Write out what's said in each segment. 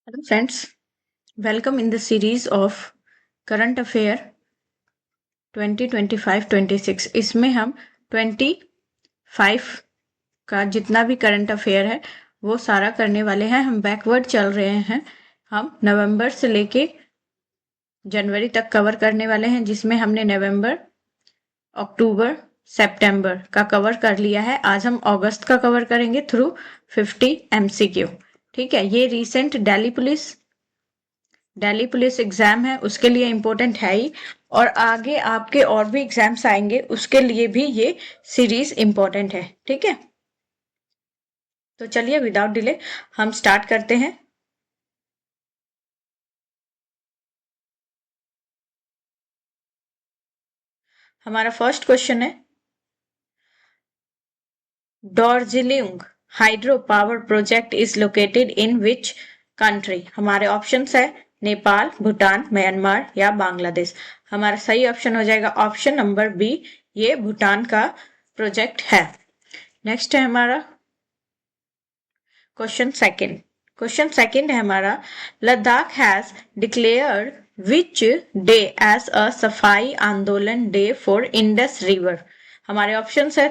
Hello friends, welcome in the series of Current Affair 2025-26। इसमें हम 25 का जितना भी करंट अफेयर है वो सारा करने वाले हैं। हम बैकवर्ड चल रहे हैं। हम नवंबर से लेके जनवरी तक कवर करने वाले हैं, जिसमें हमने नवंबर, अक्टूबर, सितंबर का कवर कर लिया है। आज हम अगस्त का कवर करेंगे थ्रू 50 MCQ। ठीक है, ये रिसेंट दिल्ली पुलिस एग्जाम है, उसके लिए इम्पोर्टेंट है ही, और आगे आपके और भी एग्जाम्स आएंगे उसके लिए भी ये सीरीज इम्पोर्टेंट है। ठीक है, तो चलिए विदाउट डिले हम स्टार्ट करते हैं। हमारा फर्स्ट क्वेश्चन है, Dorjilung hydro power project is located in which country. हमारे ऑप्शंस है नेपाल, भूटान, म्यांमार या बांग्लादेश। हमारा सही ऑप्शन हो जाएगा ऑप्शन नंबर बी, ये भूटान का प्रोजेक्ट है। नेक्स्ट है हमारा क्वेश्चन सेकंड है हमारा, Ladakh has declared which day as a Safai Andolan day for Indus river. हमारे ऑप्शंस है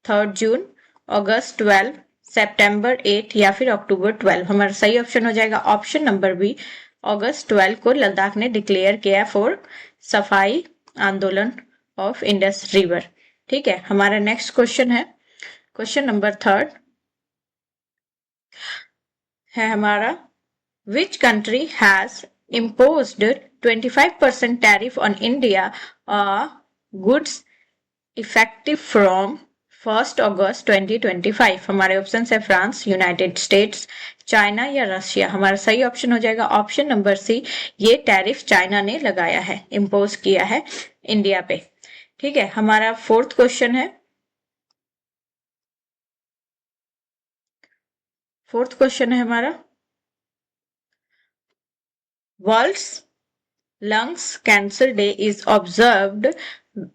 3 जून, अगस्त 12, सितंबर 8 या फिर अक्टूबर 12। हमारा सही ऑप्शन हो जाएगा ऑप्शन नंबर बी, अगस्त 12 को लद्दाख ने डिक्लेयर किया फॉर सफाई आंदोलन ऑफ इंडस रिवर। ठीक है, हमारा नेक्स्ट क्वेश्चन है, क्वेश्चन नंबर थर्ड है हमारा, which country has imposed 25% tariff on India goods effective from 1st अगस्त 2025। हमारे ऑप्शन है फ्रांस, यूनाइटेड स्टेट्स, चाइना या रशिया। हमारा सही ऑप्शन हो जाएगा ऑप्शन नंबर सी, ये टैरिफ चाइना ने लगाया है, इम्पोज किया है इंडिया पे। ठीक है, हमारा फोर्थ क्वेश्चन है, हमारा, world's lungs cancer day is observed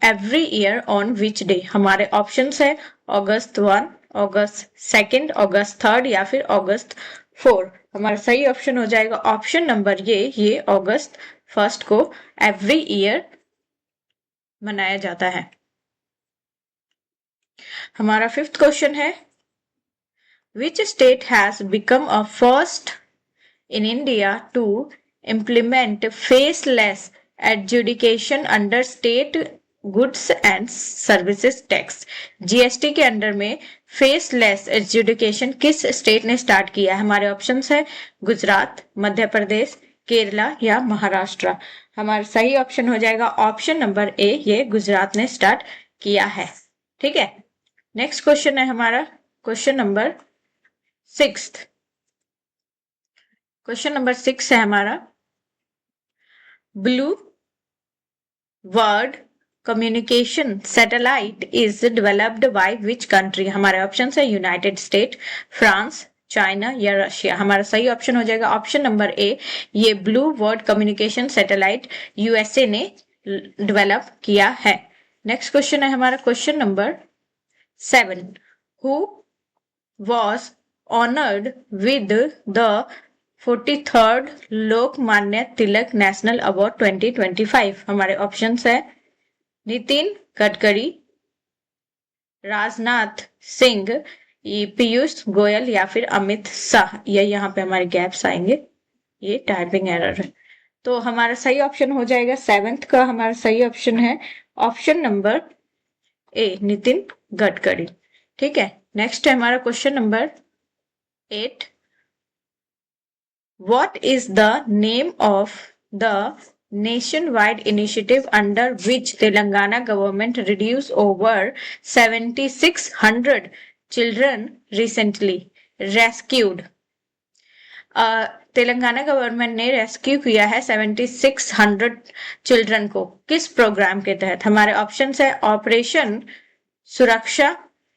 every year on which day. हमारे ऑप्शंस है अगस्त 1, अगस्त 2, अगस्त 3 या फिर अगस्त 4। हमारा सही ऑप्शन हो जाएगा ऑप्शन नंबर ये अगस्त 1 को एवरी ईयर मनाया जाता है। हमारा फिफ्थ क्वेश्चन है, which state has become a first in India to implement faceless adjudication under state goods and services tax. GST के अंडर में फेसलेस एडजुडिकेशन किस स्टेट ने स्टार्ट किया है? हमारे ऑप्शंस है गुजरात, मध्य प्रदेश, केरला या महाराष्ट्र। हमारा सही ऑप्शन हो जाएगा ऑप्शन नंबर ए, ये गुजरात ने स्टार्ट किया है। ठीक है, नेक्स्ट क्वेश्चन है हमारा क्वेश्चन नंबर 6। क्वेश्चन नंबर 6 है हमारा, Blue World communication satellite is developed by which country. हमारे ऑप्शन है यूनाइटेड स्टेट, फ्रांस, चाइना या रशिया। हमारा सही ऑप्शन हो जाएगा ऑप्शन नंबर ए, ये Blue World communication satellite USA ने डेवलप किया है। नेक्स्ट क्वेश्चन है हमारा question number 7, who was honored with the 43rd Lokmanya Tilak national award 2025। हमारे ऑप्शंस है नितिन गडकरी, राजनाथ सिंह, पीयूष गोयल या फिर अमित शाह। या यहाँ पे हमारे गैप्स आएंगे, ये टाइपिंग एरर है। तो हमारा सही ऑप्शन हो जाएगा 7th का, हमारा सही ऑप्शन है ऑप्शन नंबर ए, नितिन गडकरी। ठीक है, नेक्स्ट है हमारा question number 8, what is the name of the nationwide initiative under which Telangana government reduced over 7600 children recently rescued? Telangana government ने रेस्क्यू किया है 7600 चिल्ड्रन को, किस प्रोग्राम के तहत? हमारे ऑप्शंस है ऑपरेशन सुरक्षा,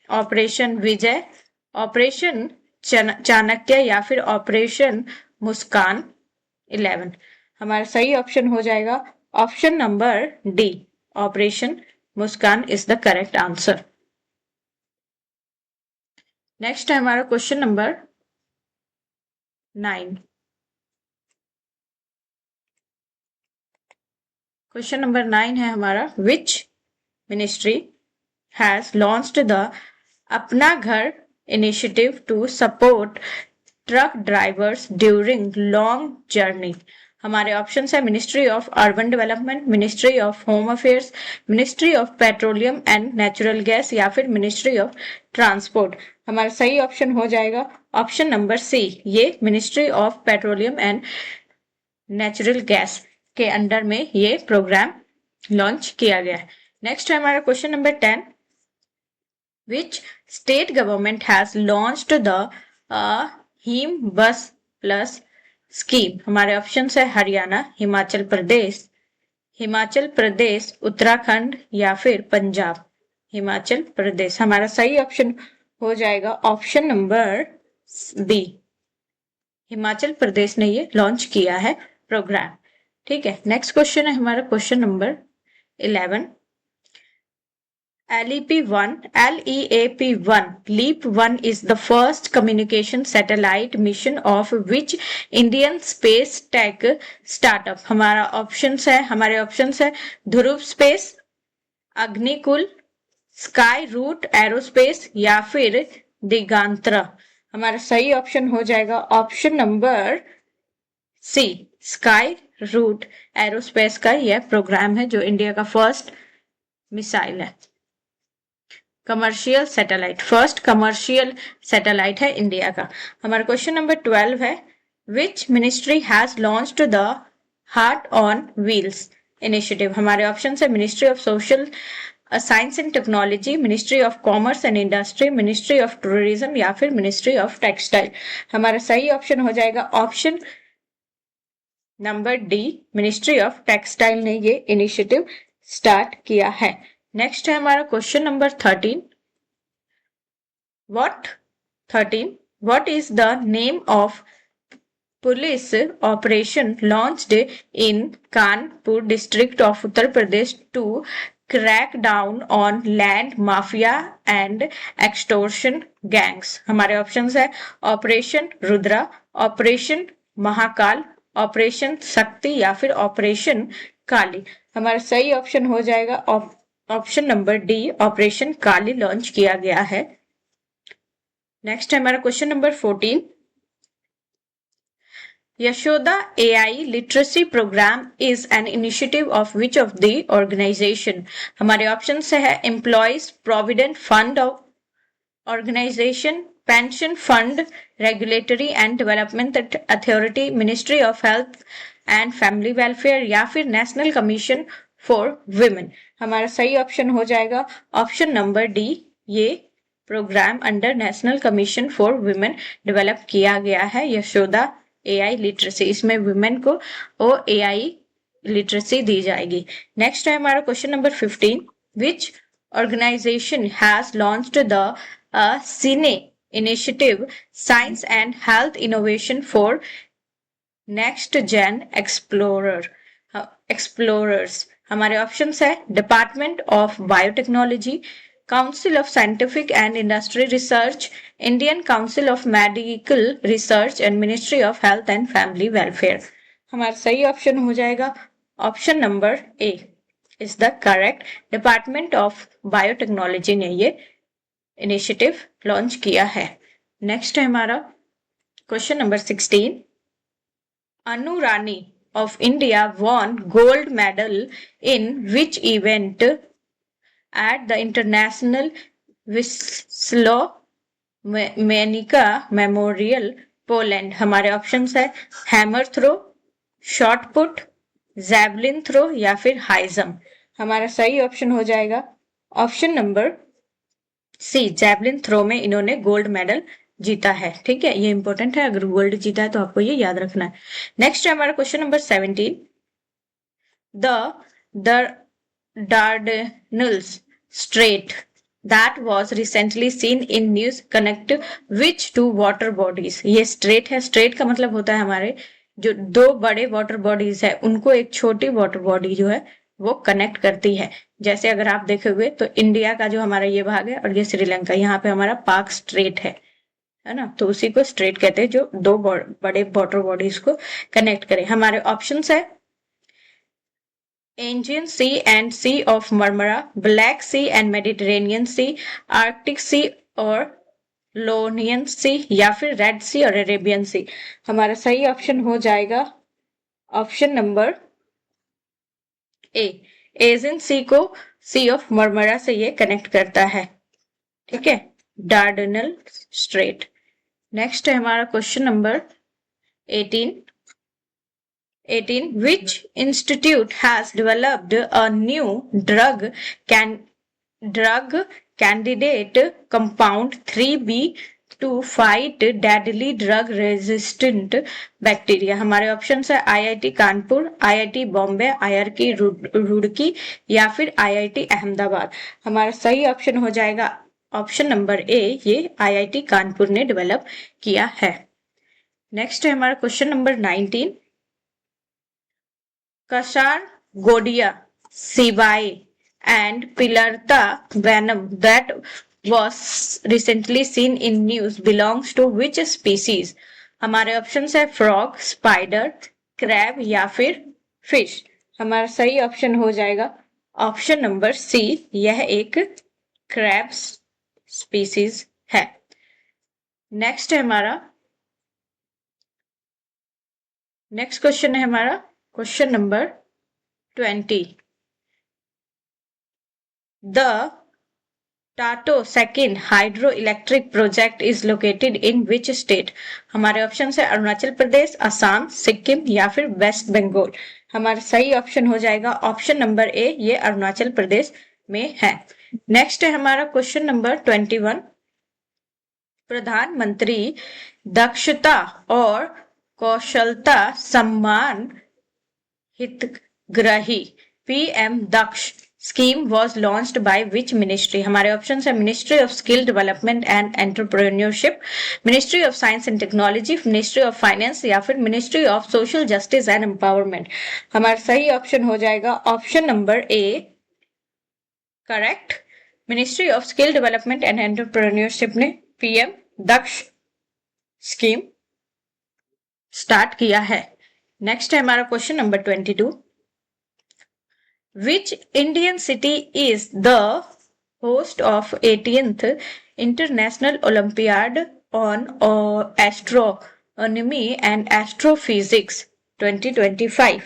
ऑपरेशन विजय, ऑपरेशन चाणक्य या फिर ऑपरेशन मुस्कान 11। हमारा सही ऑप्शन हो जाएगा option number D, operation Muskan is the correct answer. Next है हमारा क्वेश्चन नंबर 9, क्वेश्चन नंबर 9 है हमारा, which ministry has launched the Apna Ghar initiative to support truck drivers during long journey. हमारे ऑप्शन है ministry of urban development, ministry of home affairs, ministry of petroleum and natural gas या फिर ministry of transport. हमारा सही option हो जाएगा option number सी, ये ministry of petroleum and natural gas के अंडर में ये प्रोग्राम लॉन्च किया गया है। नेक्स्ट है हमारा question number 10, which state government has launched the him बस प्लस स्कीम। हमारे ऑप्शन है हरियाणा, हिमाचल प्रदेश, उत्तराखंड या फिर पंजाब। हिमाचल प्रदेश। हमारा सही ऑप्शन हो जाएगा option number B, Himachal Pradesh ने ये लॉन्च किया है प्रोग्राम। ठीक है, नेक्स्ट क्वेश्चन है हमारा question number 11, LEAP-1 is the first communication satellite mission of which Indian space tech startup। हमारे ऑप्शन है Dhruva space, Agnikul, Skyroot Aerospace या फिर दिगांत्रा। हमारा सही ऑप्शन हो जाएगा option number c, Skyroot Aerospace का यह प्रोग्राम है जो इंडिया का फर्स्ट मिसाइल है, commercial satellite, first commercial satellite है इंडिया का। हमारा क्वेश्चन नंबर 12 है, which ministry has launched the heart on wheels initiative. हमारे ऑप्शन है ministry of social science and technology, ministry of commerce and industry, ministry of tourism या फिर ministry of textile. हमारा सही ऑप्शन हो जाएगा option number D, ministry of textile ने ये इनिशिएटिव स्टार्ट किया है। नेक्स्ट है हमारा question number 13, what is the name of police operation launched in Kanpur district of Uttar Pradesh to crack down on land mafia and extortion gangs। हमारे options है operation Rudra, operation Mahakal, operation शक्ति या फिर operation काली। हमारा सही option हो जाएगा option number D, operation Kali launch किया गया है। नेक्स्ट है हमारा question number 14, Yashoda AI literacy programme is an initiative of which of the organisation. हमारे ऑप्शन से है employees provident fund organisation, pension fund, regulatory and development authority, ministry of health and family welfare या फिर national commission for women. हमारा सही option हो जाएगा option number D, ये programme under national commission for women develop किया गया है, यशोदा AI लिटरेसी। इसमें वुमेन को AI लिटरेसी दी जाएगी। नेक्स्ट है हमारा question number 15, which organisation has launched the sine initiative science and health innovation for next gen explorers. हमारे ऑप्शन है department of biotechnology, council of scientific and industry research, Indian council of medical research and ministry of health and family welfare. हमारा सही option हो जाएगा option number A is the correct, department of biotechnology ने ये initiative launch किया है। Next है हमारा question number 16, Anu Rani of India won gold medal in which event at the International Wisłomennika Memorial, Poland। हमारे options है hammer throw, shot put, javelin throw या फिर हाई जंप। हमारा सही ऑप्शन हो जाएगा option number C, javelin throw में इन्होंने गोल्ड मेडल जीता है। ठीक है, ये इंपॉर्टेंट है, अगर गोल्ड जीता है तो आपको ये याद रखना है। नेक्स्ट है हमारा question number 17, the Dardanelles strait that was recently seen in news connect which two water bodies. ये स्ट्रेट है, स्ट्रेट का मतलब होता है हमारे जो दो बड़े वाटर बॉडीज है उनको एक छोटी वाटर बॉडी जो है वो कनेक्ट करती है। जैसे अगर आप देखोगे तो इंडिया का जो हमारा ये भाग है और ये श्रीलंका, यहाँ पे हमारा पाक स्ट्रेट है ना, तो उसी को स्ट्रेट कहते हैं जो दो बड़े वाटर बॉडीज को कनेक्ट करे। हमारे ऑप्शंस है Aegean Sea and Sea of Marmara, Black Sea and Mediterranean Sea, Arctic Sea और लोनियन सी या फिर रेड सी और अरेबियन सी। हमारा सही ऑप्शन हो जाएगा ऑप्शन नंबर ए। एजियन सी को सी ऑफ मरमरा से ये कनेक्ट करता है, ठीक है, डार्डनल स्ट्रेट। नेक्स्ट है हमारा question number 18। Which institute has developed a new drug candidate compound 3B to fight deadly drug resistant bacteria? हमारे ऑप्शन है IIT Kanpur, IIT Bombay, IIT Roorkee या फिर आईआईटी अहमदाबाद। हमारा सही ऑप्शन हो जाएगा ऑप्शन नंबर ए, ये आईआईटी कानपुर ने डेवलप किया है। नेक्स्ट है हमारा question number 19। Kasargodia sibai and Pilarta venom that was recently seen in news belongs to which species? हमारे ऑप्शन है फ्रॉग, स्पाइडर, क्रैब या फिर फिश। हमारा सही ऑप्शन हो जाएगा ऑप्शन नंबर सी, यह एक क्रैब स्पीसीज है। नेक्स्ट है हमारा नेक्स्ट क्वेश्चन है हमारा question number 20। The Tato second hydroelectric project is located in which state? हमारे ऑप्शन है अरुणाचल प्रदेश, असम, सिक्किम या फिर वेस्ट बंगाल। हमारा सही ऑप्शन हो जाएगा ऑप्शन नंबर ए, ये अरुणाचल प्रदेश में है। नेक्स्ट है हमारा क्वेश्चन नंबर 21। प्रधानमंत्री दक्षता और कौशलता सम्मान हितग्राही PM Daksh scheme was launched by which ministry? हमारे ऑप्शन है ministry of skill development and entrepreneurship, ministry of science and technology, ministry of finance या फिर ministry of social justice and empowerment. हमारा सही ऑप्शन हो जाएगा option number A, correct, ministry of skill development and entrepreneurship ने PM Daksh scheme start किया है। Next है हमारा question number 22। Which Indian city is the host of 18th International Olympiad on Astronomy and Astrophysics 2025?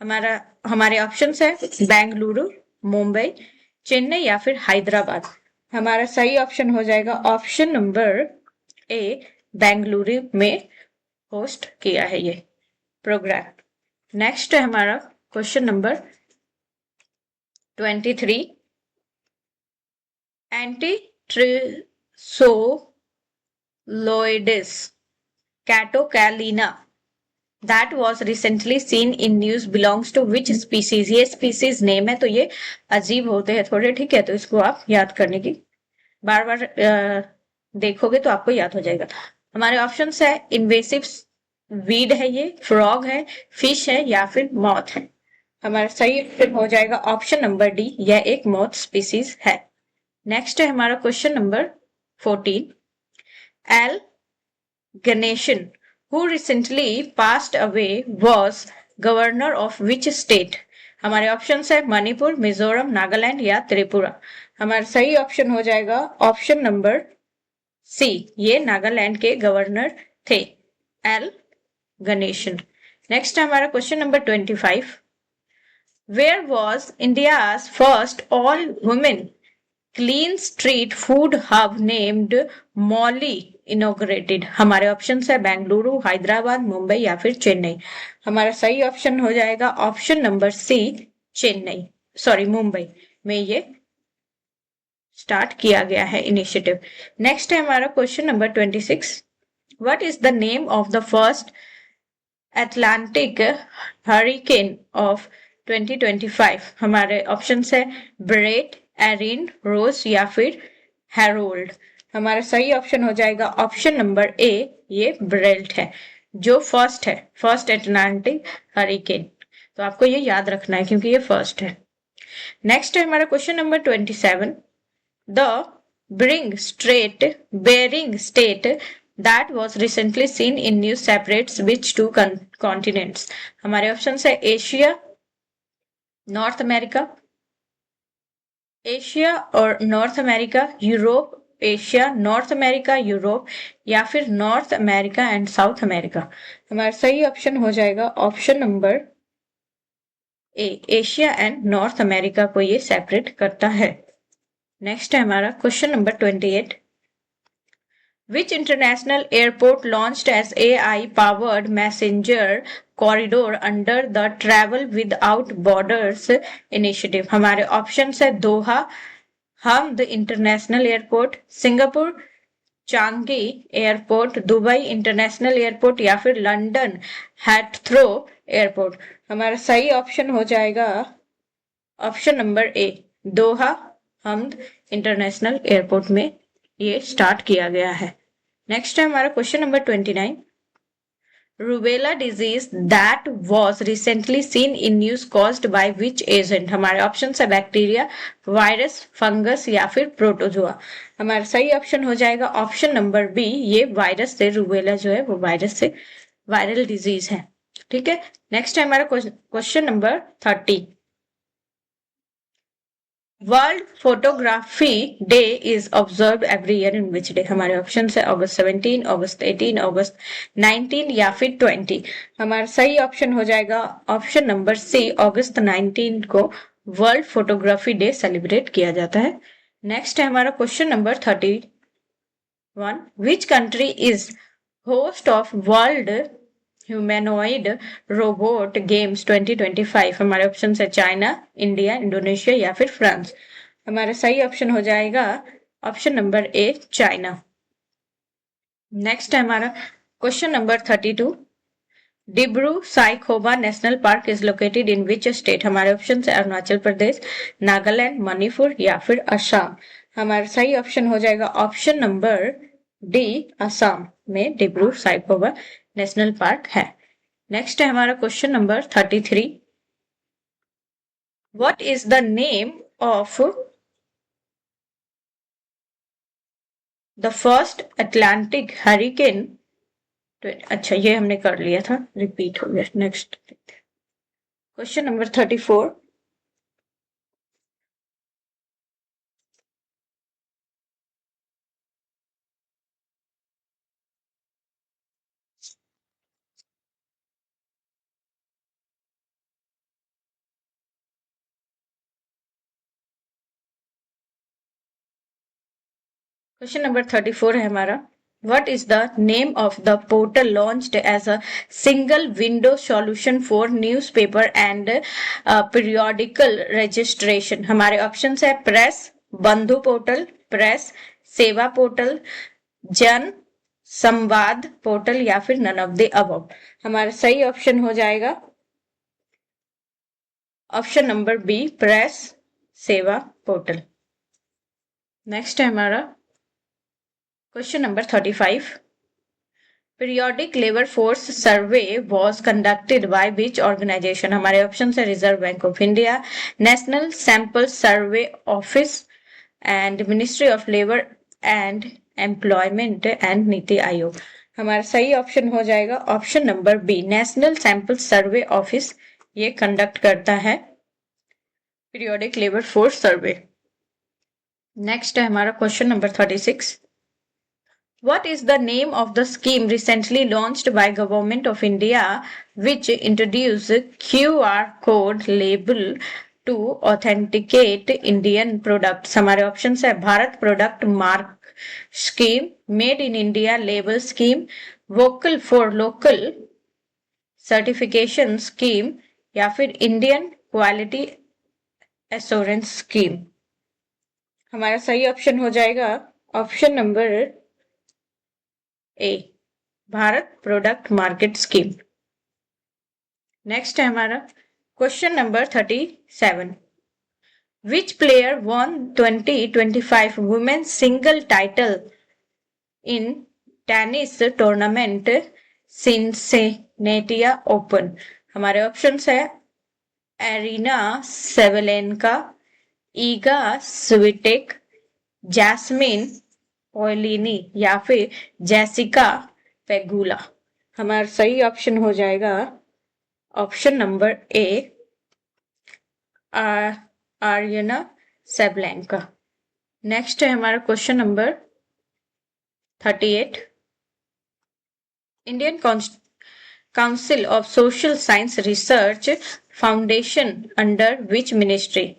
हमारे option है बेंगलुरु, मुंबई, चेन्नई या फिर हैदराबाद। हमारा सही ऑप्शन हो जाएगा ऑप्शन नंबर ए, बेंगलुरु में होस्ट किया है ये प्रोग्राम। नेक्स्ट है हमारा question number 23। एंटीट्रिसोलोइडिस कैटोकैलिना that was recently seen in news belongs to which species? ये species नेम है तो ये अजीब होते हैं थोड़े, ठीक है, तो इसको आप याद करने की बार बार देखोगे तो आपको याद हो जाएगा। हमारे ऑप्शन है इन्वेसिव वीड है, ये फ्रॉग है, फिश है या फिर मॉथ है। हमारा सही ऑप्शन हो जाएगा ऑप्शन नंबर डी, यह एक मॉथ स्पीसीज है। नेक्स्ट है हमारा question number 14। L Ganesan who recently passed away was governor of which state? हमारे ऑप्शन है मणिपुर, मिजोरम, नागालैंड या त्रिपुरा। हमारा सही ऑप्शन हो जाएगा ऑप्शन नंबर सी, ये नागालैंड के गवर्नर थे, एल गणेशन। नेक्स्ट हमारा question number 25। Where was India's first all women clean street food hub named Molly inaugurated? हमारे ऑप्शन है बेंगलुरु, हैदराबाद, मुंबई या फिर चेन्नई। हमारा सही ऑप्शन हो जाएगा ऑप्शन नंबर सी, मुंबई में ये स्टार्ट किया गया है इनिशिएटिव। नेक्स्ट है हमारा question number 26। What is the name of the first Atlantic hurricane of 2025? हमारे ऑप्शन है ब्रेट, एरिन, रोज या फिर हैरोल्ड। हमारा सही ऑप्शन हो जाएगा ऑप्शन नंबर ए, ये ब्रेल्ट है, जो फर्स्ट अटलांटिक हरिकेन। तो आपको ये याद रखना है क्योंकि ये फर्स्ट है। नेक्स्ट है हमारा question number 27। The Bering state that was recently seen in news separates which two continents? हमारे ऑप्शन है एशिया, नॉर्थ अमेरिका, एशिया और north America, Europe, Asia, north America, Europe, या फिर north America and south America. हमारा सही option हो जाएगा option number A, Asia and north America को ये सेपरेट करता है। नेक्स्ट है हमारा question number 28। Which international airport launched as AI-powered messenger corridor under the Travel Without Borders initiative? हमारे ऑप्शन है Doha, Hamad international airport, Singapore Changi airport, Dubai international airport, या फिर लंदन हैथ्रो एयरपोर्ट। हमारा सही ऑप्शन हो जाएगा ऑप्शन नंबर ए, दोहा Hamad international airport में ये स्टार्ट किया गया है। नेक्स्ट है हमारा question number 29। Rubella disease that was recently seen in news caused by which agent? हमारे ऑप्शन है बैक्टीरिया, वायरस, फंगस, या फिर प्रोटोजोआ। हमारा सही ऑप्शन हो जाएगा ऑप्शन नंबर बी, ये वायरस से, रूबेला जो है वो वायरस से वायरल डिजीज है। ठीक है, नेक्स्ट है हमारा question number 30। World photography day is observe every year in which day? हमारे ऑप्शन है अगस्त 17, अगस्त 18, अगस्त 19, या फिर 20। हमारा सही ऑप्शन हो जाएगा ऑप्शन नंबर सी, अगस्त 19 को वर्ल्ड फोटोग्राफी डे सेलिब्रेट किया जाता है। नेक्स्ट है हमारा question number 31। Which country is host of world humanoid robot games 2025? हमारे ऑप्शन है चाइना, इंडिया, इंडोनेशिया, या फिर फ्रांस। हमारा सही ऑप्शन हो जाएगा ऑप्शन नंबर ए, चाइना। नेक्स्ट है हमारा question number 32। Dibru Saikhowa national park is located in which state? हमारे ऑप्शन है अरुणाचल प्रदेश, नागालैंड, मणिपुर, या फिर असम। हमारा सही ऑप्शन हो जाएगा ऑप्शन नंबर डी, असम में डिब्रू साइखोवा नेशनल पार्क है। नेक्स्ट है हमारा question number 33। What is the name of the first Atlantic hurricane? अच्छा, ये हमने कर लिया था, रिपीट हो गया। Next question number 34। Question number 34 है हमारा, what is the name of the portal launched as a single window solution for newspaper and periodical registration? हमारे ऑप्शन है प्रेस, बंधु पोर्टल, प्रेस सेवा पोर्टल, जन संवाद पोर्टल, या फिर नन ऑफ द अबव। हमारा सही ऑप्शन हो जाएगा option number B, press Sewa portal. Next है हमारा question number 35। Periodic labour force survey was conducted by which organisation? हमारे ऑप्शन है Reserve Bank of India, national sample survey office, and ministry of labour and employment, and NITI Aayog. हमारा सही option हो जाएगा option number B, national sample survey office ये conduct करता है periodic labour force survey. Next है हमारा question number 36। What is the name of the scheme recently launched by Government of India which introduced QR code label to authenticate Indian products? हमारे option है Bharat product mark scheme, made in India label scheme, vocal for local certification scheme, या फिर Indian quality assurance scheme. हमारा सही option हो जाएगा option number a, Bharat product market scheme. Next है हमारा question number 37। Which player won 2025 women's single title in tennis tournament Cincinnati open? हमारे option है Aryna Sabalenka, Iga Swiatek, Jasmine Paolini या फिर जेसिका पेगुला। हमारा सही ऑप्शन हो जाएगा option number a, Aryna Sabalenka. Next है हमारा question number 38। Indian council of social science research foundation under which ministry.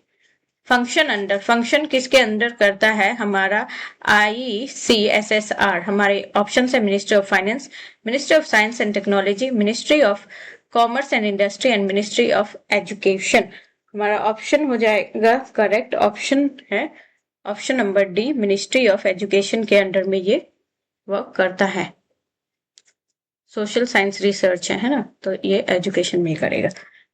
Function किसके अंडर करता है हमारा ICSSR। हमारे ऑप्शन है ministry of finance, ministry of science and technology, ministry of commerce and industry and ministry of education. हमारा option हो जाएगा correct option है option number D, ministry of education के अंडर में ये वर्क करता है। सोशल साइंस रिसर्च है ना, तो ये एजुकेशन में करेगा।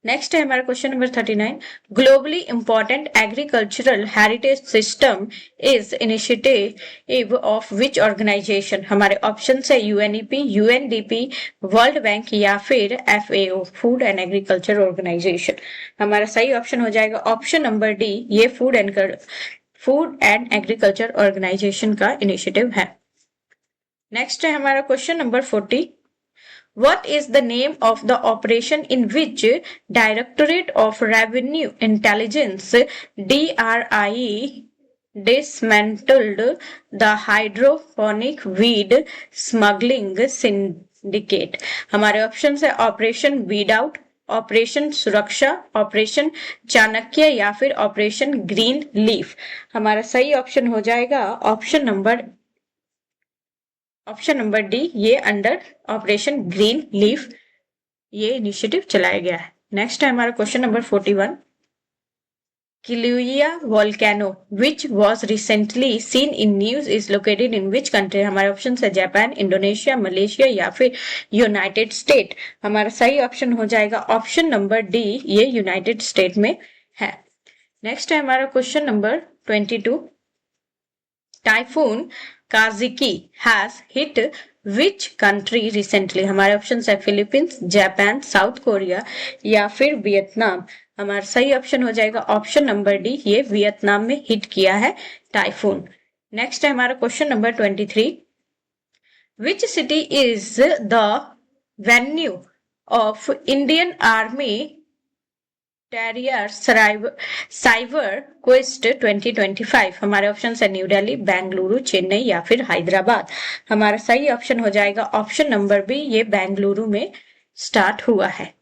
नेक्स्ट है हमारा question number 39। Globally important agricultural heritage system is initiative of which organisation. हमारे ऑप्शन है UNEP, UNDP, वर्ल्ड बैंक या फिर FAO, food and agriculture organisation. हमारा सही ऑप्शन हो जाएगा ऑप्शन नंबर डी, ये फूड एंड एग्रीकल्चर ऑर्गेनाइजेशन का इनिशिएटिव है। नेक्स्ट है हमारा question number 40। What is the name of the operation in which Directorate of Revenue Intelligence DRI dismantled the hydroponic weed smuggling syndicate? हमारे option है operation weed out, operation सुरक्षा, operation Chanakya या फिर operation green leaf. हमारा सही option हो जाएगा option number D, ये अंडर ऑपरेशन ग्रीन लीफ ये इनिशिएटिव चलाया गया है। नेक्स्ट है हमारा question number 41। Kilauea volcano which was recently seen in news is located in which country. हमारे ऑप्शन है जापान, इंडोनेशिया, मलेशिया या फिर यूनाइटेड स्टेट। हमारा सही ऑप्शन हो जाएगा ऑप्शन नंबर डी, ये यूनाइटेड स्टेट में है। नेक्स्ट है हमारा question number 22। Typhoon Kajiki has hit which country recently. हमारे ऑप्शन है फिलीपींस, जापान, साउथ कोरिया या फिर वियतनाम। हमारा सही ऑप्शन हो जाएगा ऑप्शन नंबर डी, ये वियतनाम में हिट किया है टाइफून। नेक्स्ट है हमारा question number 23। Which city is the venue of Indian army terrier cyber quest 2025। हमारे ऑप्शन है न्यू दिल्ली, बेंगलुरु, चेन्नई या फिर हैदराबाद। हमारा सही ऑप्शन हो जाएगा ऑप्शन नंबर बी, ये बेंगलुरु में स्टार्ट हुआ है।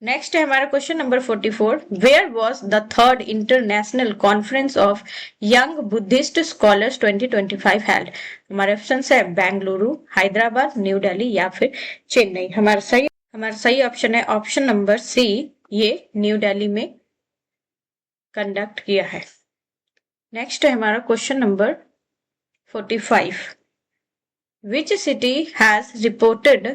नेक्स्ट है हमारा question number 44। Where was the third international conference of young Buddhist scholars 2025 held. हमारे ऑप्शन है बेंगलुरु, हैदराबाद, न्यू दिल्ली या फिर चेन्नई। हमारा सही ऑप्शन है ऑप्शन नंबर सी, ये न्यू दिल्ली में कंडक्ट किया है। नेक्स्ट है हमारा question number 45। Which city has reported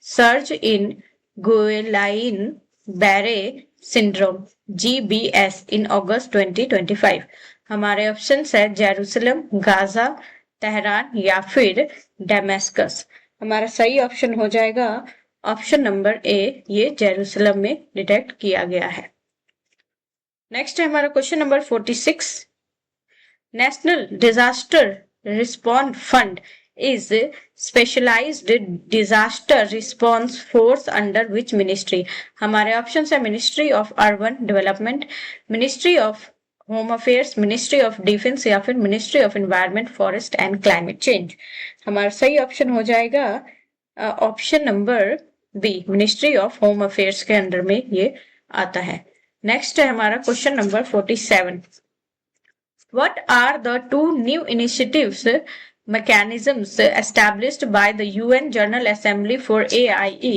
surge in Guillain Barre syndrome GBS in August 2025। हमारे ऑप्शन है जेरूसलम, गाजा, तेहरान या फिर डेमेस्कस। हमारा सही ऑप्शन हो जाएगा ऑप्शन नंबर ए, ये जेरूसलम में डिटेक्ट किया गया है। नेक्स्ट है हमारा question number 46। National disaster response fund is specialized disaster response force under which ministry। हमारे ऑप्शन है ministry of urban development, ministry of home affairs, ministry of defence या फिर ministry of environment, forest and climate change. हमारा सही option हो जाएगा option number B, ministry of home affairs के under में ये आता है। नेक्स्ट है हमारा question number 47। What are the two new initiatives mechanisms established by the UN General Assembly for AIE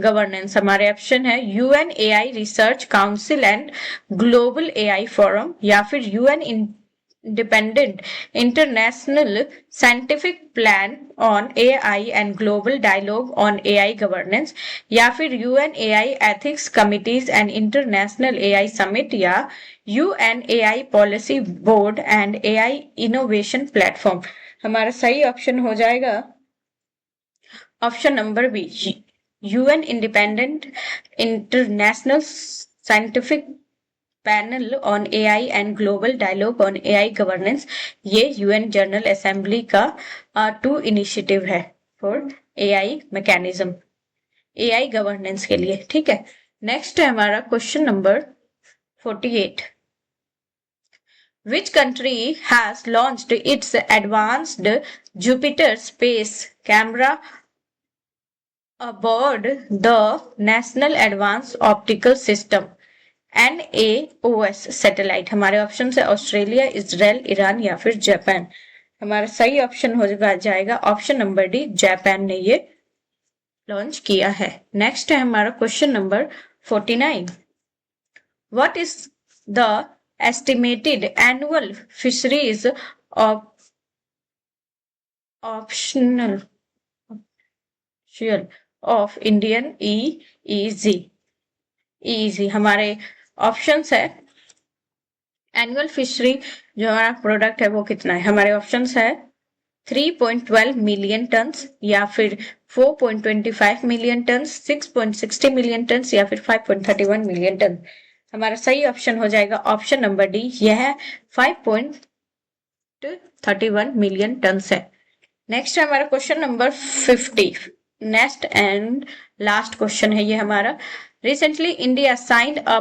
governance? हमारे ऑप्शन है UN AI Research Council and Global AI Forum या फिर UN Independent International Scientific Plan on AI and Global Dialogue on AI Governance या फिर UN AI Ethics Committees and International AI Summit या UN AI Policy Board and AI Innovation Platform। हमारा सही option हो जाएगा option number B, UN independent international scientific panel on AI and global dialogue on AI governance, ये UN general assembly का 2 initiative है for AI mechanism, AI governance के लिए। ठीक है, नेक्स्ट है हमारा question number 48। Which country has launched its advanced Jupiter space camera aboard the National Advanced Optical System NAOS satellite? हमारे ऑप्शन है ऑस्ट्रेलिया, इजराइल, ईरान या फिर जापान। हमारा सही ऑप्शन हो जाएगा ऑप्शन नंबर डी, जापान ने ये लॉन्च किया है। नेक्स्ट है हमारा question number 49। What is the estimated annual fisheries of optional of Indian EEZ। हमारे ऑप्शंस है एनुअल फिशरी जो हमारा प्रोडक्ट है वो कितना है। हमारे ऑप्शंस है 3.12 मिलियन टन्स या फिर 4.25 मिलियन टन्स, 6.60 मिलियन टन्स या फिर 5.31 मिलियन टन। हमारा सही ऑप्शन हो जाएगा ऑप्शन नंबर डी, यह 5.31 मिलियन टन है। नेक्स्ट है हमारा question number 50। Next and last question है ये हमारा। Recently India signed a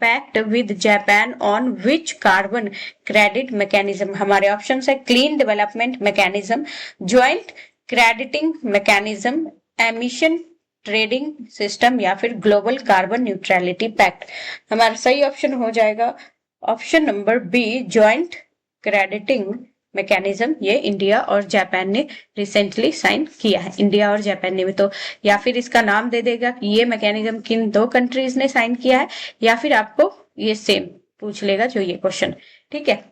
pact with Japan on which carbon credit mechanism. हमारे ऑप्शन है clean development mechanism, joint crediting mechanism, emission trading system या फिर ग्लोबल कार्बन न्यूट्रलिटी पैक्ट। हमारा सही option हो जाएगा option number B, joint crediting mechanism. ये India और जापान ने रिसेंटली साइन किया है। इंडिया और जापान ने भी तो या फिर इसका नाम दे देगा कि ये मैकेनिज्म किन 2 कंट्रीज ने साइन किया है, या फिर आपको ये सेम पूछ लेगा जो ये क्वेश्चन। ठीक है,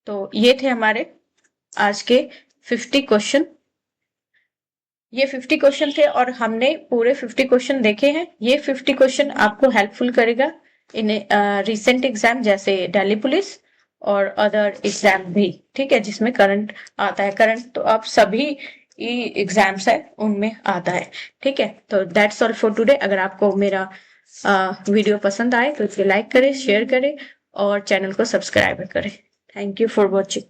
तो ये थे हमारे आज के 50 क्वेश्चन। ये 50 क्वेश्चन थे और हमने पूरे 50 क्वेश्चन देखे हैं। ये 50 क्वेश्चन आपको हेल्पफुल करेगा इन रिसेंट एग्जाम जैसे दिल्ली पुलिस और अदर एग्जाम भी। ठीक है, जिसमें करंट आता है। करंट तो आप सभी एग्जाम्स है उनमें आता है। ठीक है, तो दैट्स ऑल फॉर टुडे। अगर आपको मेरा वीडियो पसंद आए तो इसे लाइक करें, शेयर करें और चैनल को सब्सक्राइब करें। Thank you for watching.